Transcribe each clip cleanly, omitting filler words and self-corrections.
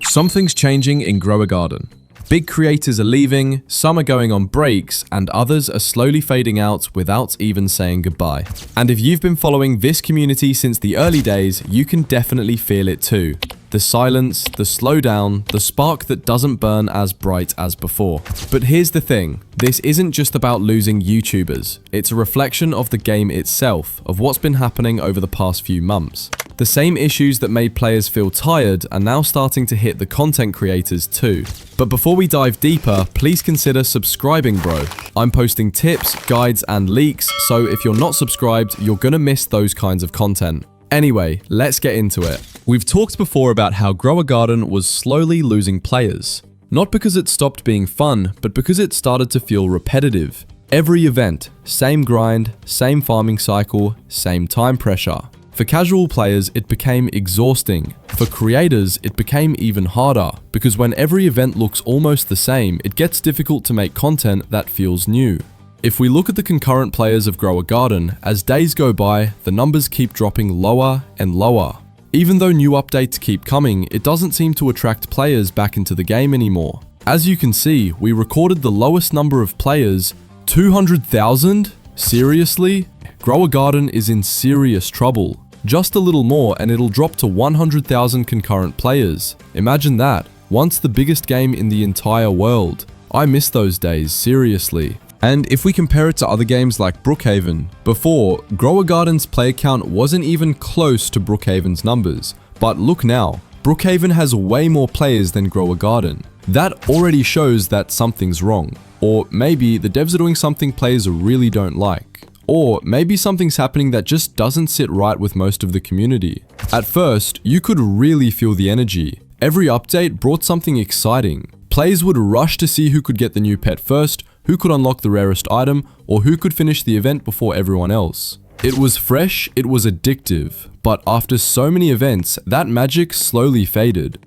Something's changing in Grow a Garden. Big creators are leaving, some are going on breaks, and others are slowly fading out without even saying goodbye. And if you've been following this community since the early days, you can definitely feel it too. The silence, the slowdown, the spark that doesn't burn as bright as before. But here's the thing, this isn't just about losing YouTubers. It's a reflection of the game itself, of what's been happening over the past few months. The same issues that made players feel tired are now starting to hit the content creators too. But before we dive deeper, please consider subscribing, bro. I'm posting tips, guides, and leaks, so if you're not subscribed, you're gonna miss those kinds of content. Anyway, let's get into it. We've talked before about how Grow a Garden was slowly losing players. Not because it stopped being fun, but because it started to feel repetitive. Every event, same grind, same farming cycle, same time pressure. For casual players, it became exhausting. For creators, it became even harder, because when every event looks almost the same, it gets difficult to make content that feels new. If we look at the concurrent players of Grow a Garden, as days go by, the numbers keep dropping lower and lower. Even though new updates keep coming, it doesn't seem to attract players back into the game anymore. As you can see, we recorded the lowest number of players, 200,000? Seriously? Grow a Garden is in serious trouble. Just a little more and it'll drop to 100,000 concurrent players. Imagine that, once the biggest game in the entire world. I miss those days, seriously. And if we compare it to other games like Brookhaven, before, Grow a Garden's player count wasn't even close to Brookhaven's numbers. But look now, Brookhaven has way more players than Grow a Garden. That already shows that something's wrong. Or maybe the devs are doing something players really don't like. Or maybe something's happening that just doesn't sit right with most of the community. At first, you could really feel the energy. Every update brought something exciting. Players would rush to see who could get the new pet first, who could unlock the rarest item, or who could finish the event before everyone else. It was fresh, it was addictive, but after so many events, that magic slowly faded.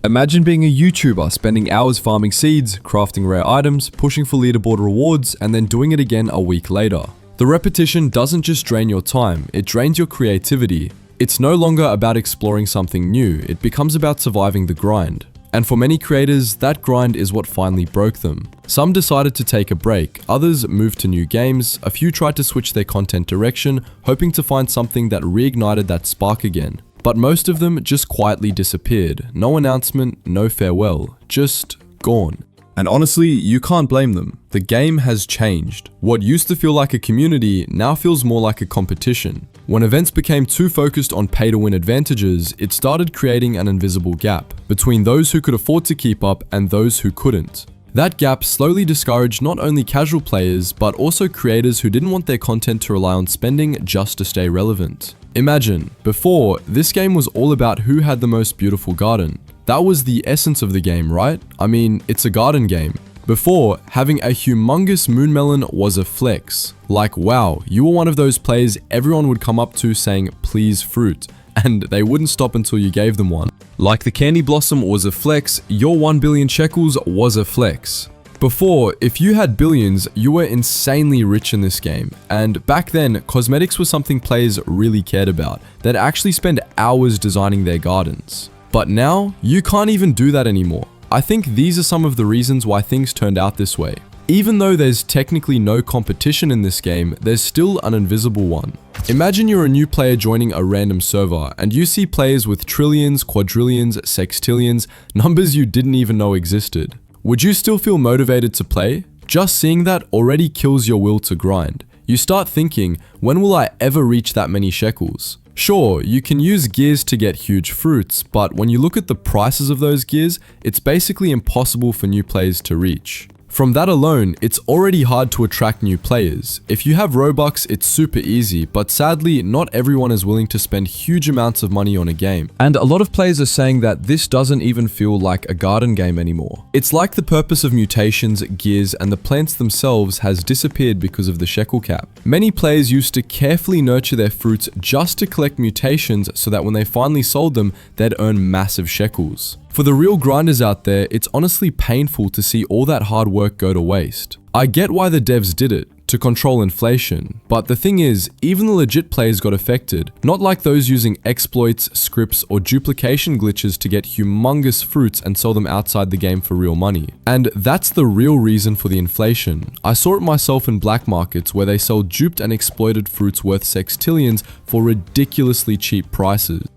Imagine being a YouTuber, spending hours farming seeds, crafting rare items, pushing for leaderboard rewards, and then doing it again a week later. The repetition doesn't just drain your time, it drains your creativity. It's no longer about exploring something new, it becomes about surviving the grind. And for many creators, that grind is what finally broke them. Some decided to take a break, others moved to new games, a few tried to switch their content direction, hoping to find something that reignited that spark again. But most of them just quietly disappeared. No announcement, no farewell, just gone. And honestly, you can't blame them. The game has changed. What used to feel like a community now feels more like a competition. When events became too focused on pay-to-win advantages, it started creating an invisible gap between those who could afford to keep up and those who couldn't. That gap slowly discouraged not only casual players, but also creators who didn't want their content to rely on spending just to stay relevant. Imagine, before, this game was all about who had the most beautiful garden. That was the essence of the game, right? I mean, it's a garden game. Before, having a humongous moonmelon was a flex. Like, wow, you were one of those players everyone would come up to saying, please fruit, and they wouldn't stop until you gave them one. Like the candy blossom was a flex, your 1 billion shekels was a flex. Before, if you had billions, you were insanely rich in this game. And back then, cosmetics was something players really cared about. They'd actually spend hours designing their gardens. But now, you can't even do that anymore. I think these are some of the reasons why things turned out this way. Even though there's technically no competition in this game, there's still an invisible one. Imagine you're a new player joining a random server, and you see players with trillions, quadrillions, sextillions, numbers you didn't even know existed. Would you still feel motivated to play? Just seeing that already kills your will to grind. You start thinking, when will I ever reach that many shekels? Sure, you can use gears to get huge fruits, but when you look at the prices of those gears, it's basically impossible for new players to reach. From that alone, it's already hard to attract new players. If you have Robux, it's super easy, but sadly, not everyone is willing to spend huge amounts of money on a game. And a lot of players are saying that this doesn't even feel like a garden game anymore. It's like the purpose of mutations, gears, and the plants themselves has disappeared because of the shekel cap. Many players used to carefully nurture their fruits just to collect mutations so that when they finally sold them, they'd earn massive shekels. For the real grinders out there, it's honestly painful to see all that hard work go to waste. I get why the devs did it. to control inflation. But the thing is, even the legit players got affected, not like those using exploits, scripts, or duplication glitches to get humongous fruits and sell them outside the game for real money. And that's the real reason for the inflation. I saw it myself in black markets where they sell duped and exploited fruits worth sextillions for ridiculously cheap prices.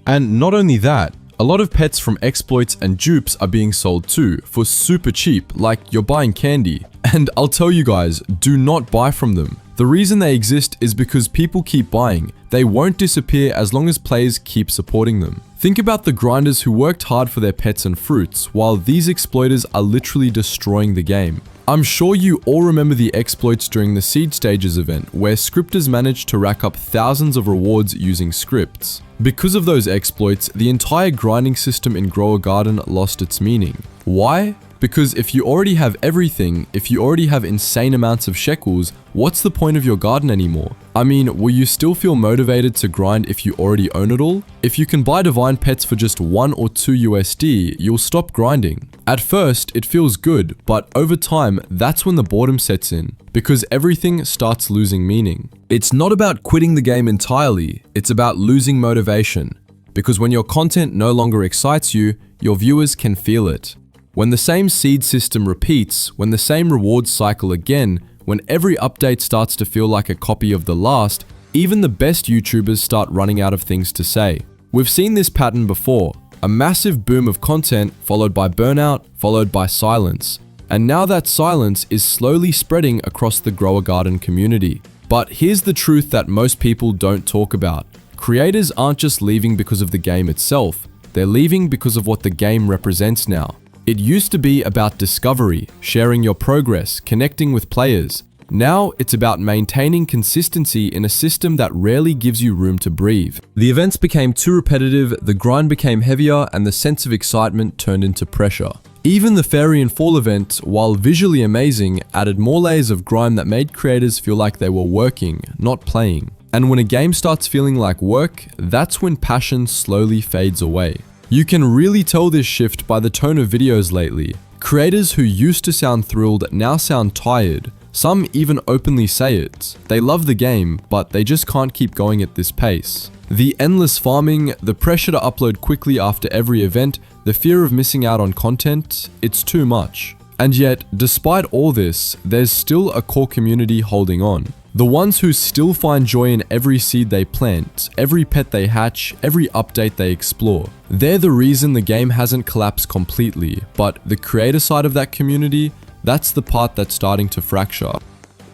And not only that, a lot of pets from exploits and dupes are being sold too, for super cheap, like you're buying candy. And I'll tell you guys, do not buy from them. The reason they exist is because people keep buying. They won't disappear as long as players keep supporting them. Think about the grinders who worked hard for their pets and fruits, while these exploiters are literally destroying the game. I'm sure you all remember the exploits during the Seed Stages event, where scripters managed to rack up thousands of rewards using scripts. Because of those exploits, the entire grinding system in Grow a Garden lost its meaning. Why? Because if you already have everything, if you already have insane amounts of shekels, what's the point of your garden anymore? I mean, will you still feel motivated to grind if you already own it all? If you can buy divine pets for just 1 or 2 USD, you'll stop grinding. At first, it feels good, but over time, that's when the boredom sets in, because everything starts losing meaning. It's not about quitting the game entirely, it's about losing motivation. Because when your content no longer excites you, your viewers can feel it. When the same seed system repeats, when the same rewards cycle again, when every update starts to feel like a copy of the last, even the best YouTubers start running out of things to say. We've seen this pattern before, a massive boom of content followed by burnout, followed by silence. And now that silence is slowly spreading across the Grow a Garden community. But here's the truth that most people don't talk about. Creators aren't just leaving because of the game itself, they're leaving because of what the game represents now. It used to be about discovery, sharing your progress, connecting with players. Now it's about maintaining consistency in a system that rarely gives you room to breathe. The events became too repetitive, the grind became heavier, and the sense of excitement turned into pressure. Even the Fairy and Fall event, while visually amazing, added more layers of grind that made creators feel like they were working, not playing. And when a game starts feeling like work, that's when passion slowly fades away. You can really tell this shift by the tone of videos lately. Creators who used to sound thrilled now sound tired. Some even openly say it. They love the game, but they just can't keep going at this pace. The endless farming, the pressure to upload quickly after every event, the fear of missing out on content, it's too much. And yet, despite all this, there's still a core community holding on. The ones who still find joy in every seed they plant, every pet they hatch, every update they explore. They're the reason the game hasn't collapsed completely, but the creator side of that community, that's the part that's starting to fracture.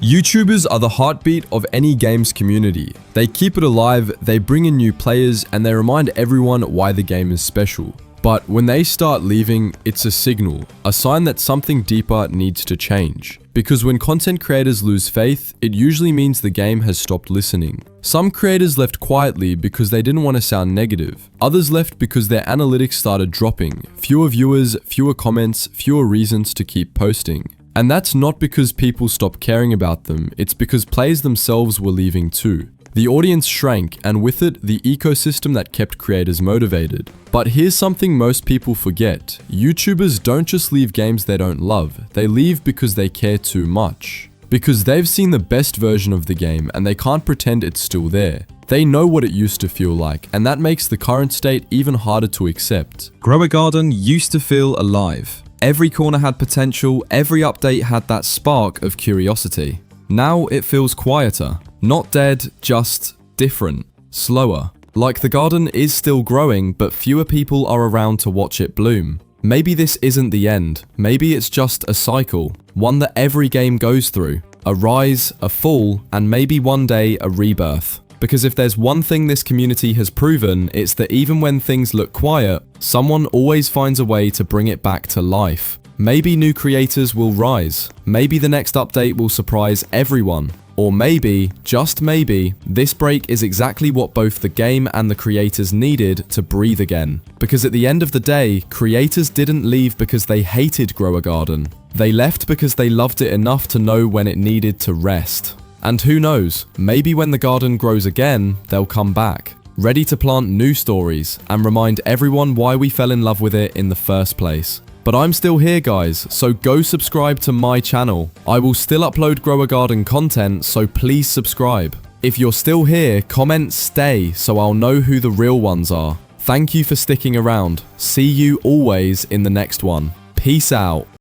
YouTubers are the heartbeat of any game's community. They keep it alive, they bring in new players, and they remind everyone why the game is special. But when they start leaving, it's a signal, a sign that something deeper needs to change. Because when content creators lose faith, it usually means the game has stopped listening. Some creators left quietly because they didn't want to sound negative. Others left because their analytics started dropping. Fewer viewers, fewer comments, fewer reasons to keep posting. And that's not because people stopped caring about them, it's because players themselves were leaving too. The audience shrank, and with it, the ecosystem that kept creators motivated. But here's something most people forget. YouTubers don't just leave games they don't love, they leave because they care too much. Because they've seen the best version of the game and they can't pretend it's still there. They know what it used to feel like, and that makes the current state even harder to accept. Grow a Garden used to feel alive. Every corner had potential, every update had that spark of curiosity. Now it feels quieter. Not dead, just different, slower. Like the garden is still growing, but fewer people are around to watch it bloom. Maybe this isn't the end. Maybe it's just a cycle, one that every game goes through. A rise, a fall, and maybe one day a rebirth. Because if there's one thing this community has proven, it's that even when things look quiet, someone always finds a way to bring it back to life. Maybe new creators will rise. Maybe the next update will surprise everyone. Or maybe, just maybe, this break is exactly what both the game and the creators needed to breathe again. Because at the end of the day, creators didn't leave because they hated Grow a Garden. They left because they loved it enough to know when it needed to rest. And who knows, maybe when the garden grows again, they'll come back, ready to plant new stories and remind everyone why we fell in love with it in the first place. But I'm still here, guys, so go subscribe to my channel. I will still upload Grow a Garden content, so please subscribe. If you're still here, comment stay so I'll know who the real ones are. Thank you for sticking around. See you always in the next one. Peace out.